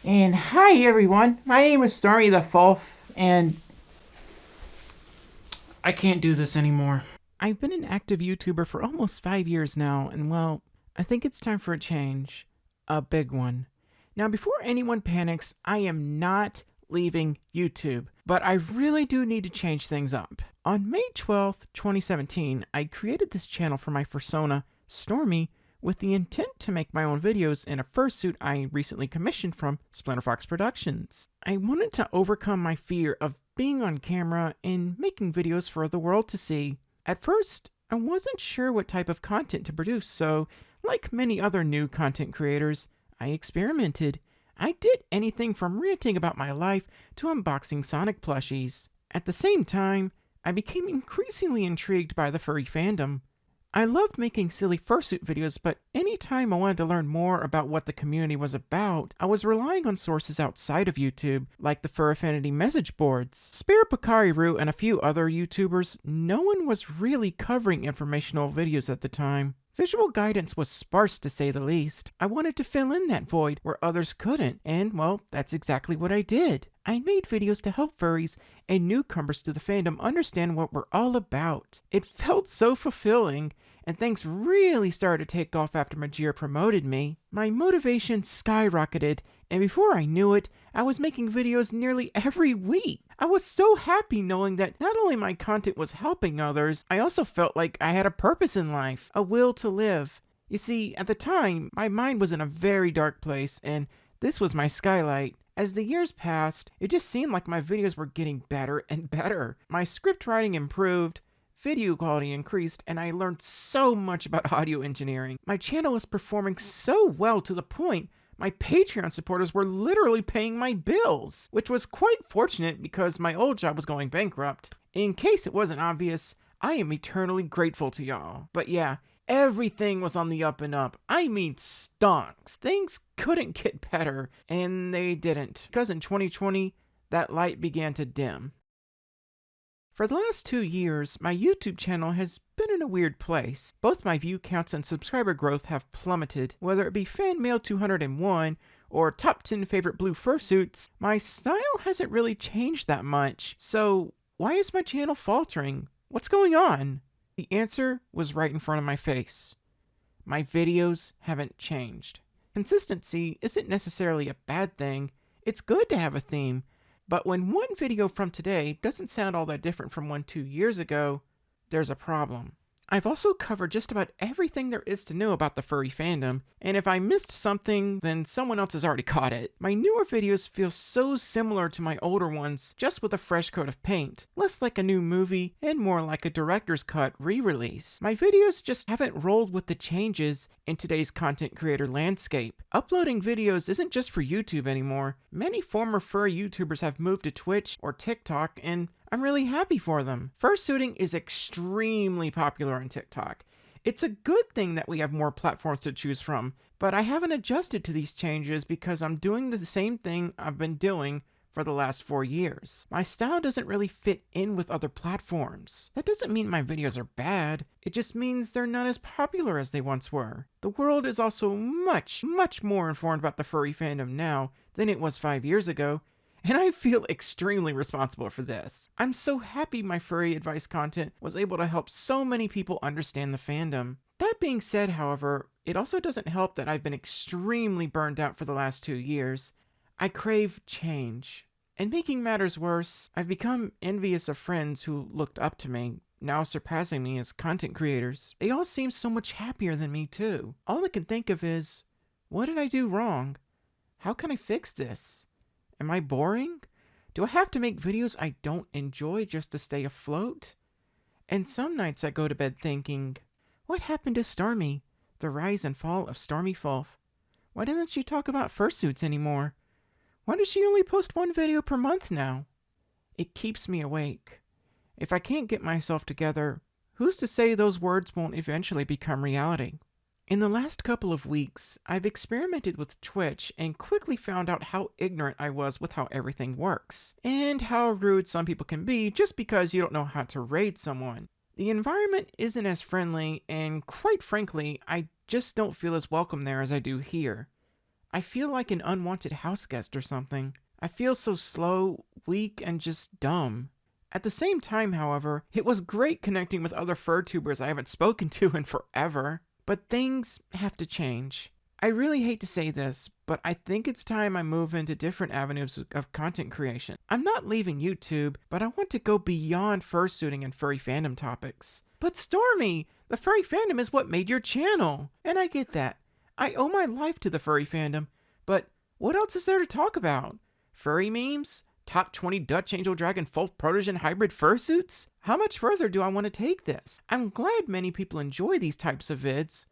And hi everyone, my name is Stormi the Folf, and I can't do this anymore. I've been an active YouTuber for almost 5 years now, and well, I think it's time for a change. A big one. Now, before anyone panics, I am not leaving YouTube, but I really do need to change things up. On May 12th, 2017, I created this channel for my persona, Stormi, with the intent to make my own videos in a fursuit I recently commissioned from Splinter Fox Productions. I wanted to overcome my fear of being on camera and making videos for the world to see. At first, I wasn't sure what type of content to produce, so, like many other new content creators, I experimented. I did anything from ranting about my life to unboxing Sonic plushies. At the same time, I became increasingly intrigued by the furry fandom. I loved making silly fursuit videos, but anytime I wanted to learn more about what the community was about, I was relying on sources outside of YouTube, like the Fur Affinity message boards. Spare Picariru and a few other YouTubers, no one was really covering informational videos at the time. Visual guidance was sparse to say the least. I wanted to fill in that void where others couldn't, and well, that's exactly what I did. I made videos to help furries and newcomers to the fandom understand what we're all about. It felt so fulfilling, and things really started to take off after Majir promoted me. My motivation skyrocketed, and before I knew it, I was making videos nearly every week. I was so happy knowing that not only my content was helping others, I also felt like I had a purpose in life, a will to live. You see, at the time, my mind was in a very dark place, and this was my skylight. As the years passed, it just seemed like my videos were getting better and better. My script writing improved, video quality increased, and I learned so much about audio engineering. My channel was performing so well to the point my Patreon supporters were literally paying my bills, which was quite fortunate because my old job was going bankrupt. In case it wasn't obvious, I am eternally grateful to y'all. But yeah, everything was on the up and up. I mean, stonks. Things couldn't get better, and they didn't. Because in 2020, that light began to dim. For the last 2 years, my YouTube channel has been in a weird place. Both my view counts and subscriber growth have plummeted. Whether it be Fan Mail 201 or Top 10 Favorite Blue Fursuits, my style hasn't really changed that much. So, why is my channel faltering? What's going on? The answer was right in front of my face. My videos haven't changed. Consistency isn't necessarily a bad thing. It's good to have a theme. But when one video from today doesn't sound all that different from one 2 years ago, there's a problem. I've also covered just about everything there is to know about the furry fandom, and if I missed something, then someone else has already caught it. My newer videos feel so similar to my older ones, just with a fresh coat of paint. Less like a new movie, and more like a director's cut re-release. My videos just haven't rolled with the changes in today's content creator landscape. Uploading videos isn't just for YouTube anymore. Many former furry YouTubers have moved to Twitch or TikTok, and I'm really happy for them. Fursuiting is extremely popular on TikTok. It's a good thing that we have more platforms to choose from, but I haven't adjusted to these changes because I'm doing the same thing I've been doing for the last 4 years. My style doesn't really fit in with other platforms. That doesn't mean my videos are bad. It just means they're not as popular as they once were. The world is also much more informed about the furry fandom now than it was 5 years ago, and I feel extremely responsible for this. I'm so happy my furry advice content was able to help so many people understand the fandom. That being said, however, it also doesn't help that I've been extremely burned out for the last 2 years. I crave change. And making matters worse, I've become envious of friends who looked up to me, now surpassing me as content creators. They all seem so much happier than me too. All I can think of is, what did I do wrong? How can I fix this? Am I boring? Do I have to make videos I don't enjoy just to stay afloat? And some nights I go to bed thinking, what happened to Stormi? The rise and fall of Stormi Folf. Why doesn't she talk about fursuits anymore? Why does she only post 1 video per month now? It keeps me awake. If I can't get myself together, who's to say those words won't eventually become reality? In the last couple of weeks, I've experimented with Twitch and quickly found out how ignorant I was with how everything works, and how rude some people can be just because you don't know how to raid someone. The environment isn't as friendly, and quite frankly, I just don't feel as welcome there as I do here. I feel like an unwanted house guest or something. I feel so slow, weak, and just dumb. At the same time, however, it was great connecting with other furtubers I haven't spoken to in forever. But things have to change. I really hate to say this, but I think it's time I move into different avenues of content creation. I'm not leaving YouTube, but I want to go beyond fursuiting and furry fandom topics. But Stormi, the furry fandom is what made your channel. And I get that. I owe my life to the furry fandom, but what else is there to talk about? Furry memes? Top 20 Dutch Angel Dragon Folf Protogen hybrid fursuits? How much further do I want to take this? I'm glad many people enjoy these types of vids,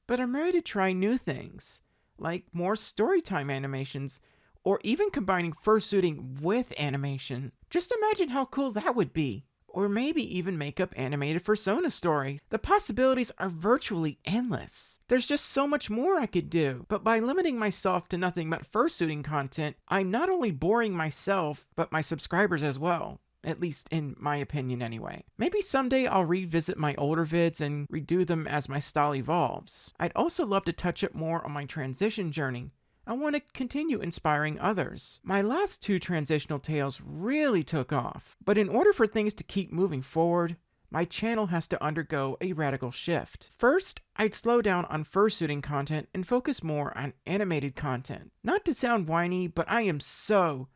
but I'm ready to try new things, like more storytime animations, or even combining fursuiting with animation. Just imagine how cool that would be. Or maybe even make up animated Persona stories. The possibilities are virtually endless. There's just so much more I could do. But by limiting myself to nothing but fursuiting content, I'm not only boring myself, but my subscribers as well. At least in my opinion anyway. Maybe someday I'll revisit my older vids and redo them as my style evolves. I'd also love to touch up more on my transition journey. I want to continue inspiring others. My last 2 transitional tales really took off, but in order for things to keep moving forward, my channel has to undergo a radical shift. First, I'd slow down on fursuiting content and focus more on animated content. Not to sound whiny, but I am so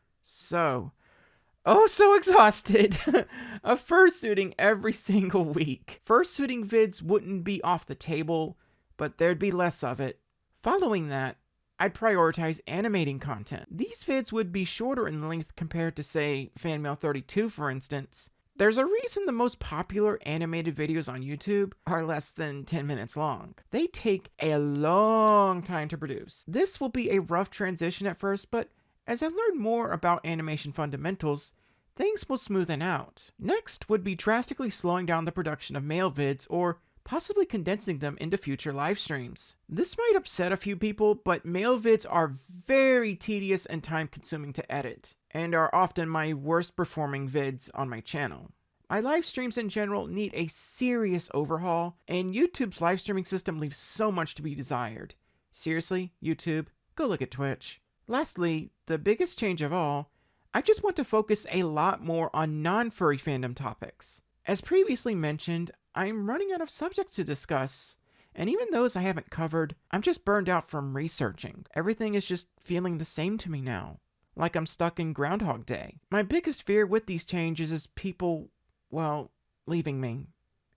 exhausted of fursuiting every single week. Fursuiting vids wouldn't be off the table, but there'd be less of it. Following that, I'd prioritize animating content. These vids would be shorter in length compared to, say, Fanmail 32, for instance. There's a reason the most popular animated videos on YouTube are less than 10 minutes long. They take a long time to produce. This will be a rough transition at first, but as I learn more about animation fundamentals, things will smoothen out. Next would be drastically slowing down the production of male vids or possibly condensing them into future live streams. This might upset a few people, but male vids are very tedious and time-consuming to edit, and are often my worst performing vids on my channel. My live streams in general need a serious overhaul, and YouTube's live streaming system leaves so much to be desired. Seriously, YouTube, go look at Twitch. Lastly, the biggest change of all, I just want to focus a lot more on non-furry fandom topics. As previously mentioned, I'm running out of subjects to discuss, and even those I haven't covered, I'm just burned out from researching. Everything is just feeling the same to me now, like I'm stuck in Groundhog Day. My biggest fear with these changes is people, well, leaving me.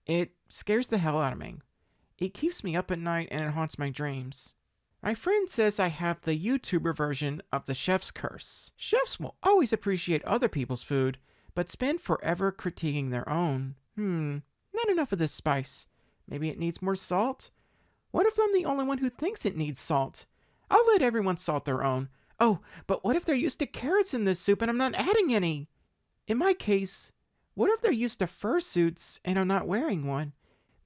It scares the hell out of me. It keeps me up at night and it haunts my dreams. My friend says I have the YouTuber version of the chef's curse. Chefs will always appreciate other people's food, but spend forever critiquing their own. Not enough of this spice. Maybe it needs more salt? What if I'm the only one who thinks it needs salt? I'll let everyone salt their own. Oh, but what if they're used to carrots in this soup and I'm not adding any? In my case, what if they're used to fursuits and I'm not wearing one?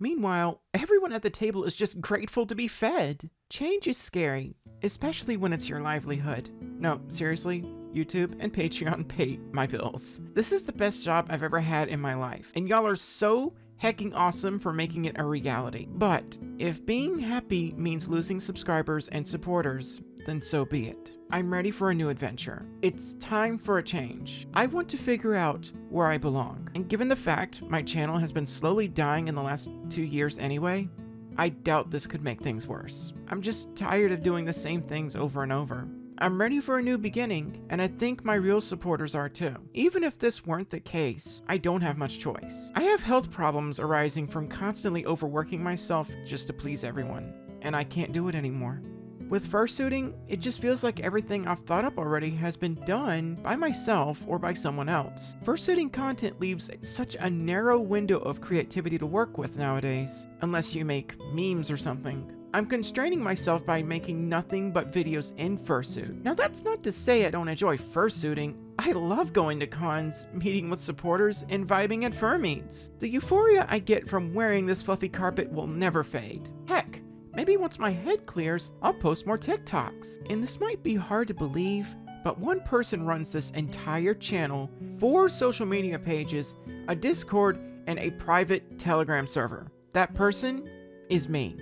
Meanwhile, everyone at the table is just grateful to be fed. Change is scary, especially when it's your livelihood. No, seriously, YouTube and Patreon pay my bills. This is the best job I've ever had in my life, and y'all are so hecking awesome for making it a reality. But if being happy means losing subscribers and supporters, then so be it. I'm ready for a new adventure. It's time for a change. I want to figure out where I belong. And given the fact my channel has been slowly dying in the last 2 years anyway, I doubt this could make things worse. I'm just tired of doing the same things over and over. I'm ready for a new beginning, and I think my real supporters are too. Even if this weren't the case, I don't have much choice. I have health problems arising from constantly overworking myself just to please everyone, and I can't do it anymore. With fursuiting, it just feels like everything I've thought up already has been done by myself or by someone else. Fursuiting content leaves such a narrow window of creativity to work with nowadays, unless you make memes or something. I'm constraining myself by making nothing but videos in fursuit. Now that's not to say I don't enjoy fursuiting. I love going to cons, meeting with supporters, and vibing at fur meets. The euphoria I get from wearing this fluffy carpet will never fade. Heck, maybe once my head clears, I'll post more TikToks. And this might be hard to believe, but one person runs this entire channel, 4 social media pages, a Discord, and a private Telegram server. That person is me.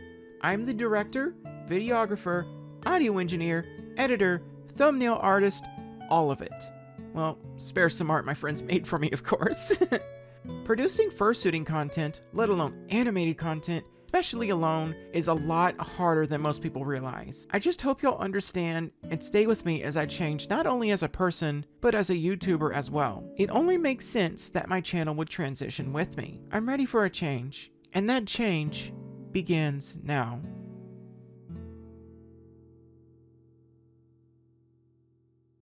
I'm the director, videographer, audio engineer, editor, thumbnail artist, all of it. Well, spare some art my friends made for me, of course. Producing fursuiting content, let alone animated content, especially alone, is a lot harder than most people realize. I just hope you'll understand and stay with me as I change not only as a person, but as a YouTuber as well. It only makes sense that my channel would transition with me. I'm ready for a change, and that change begins now.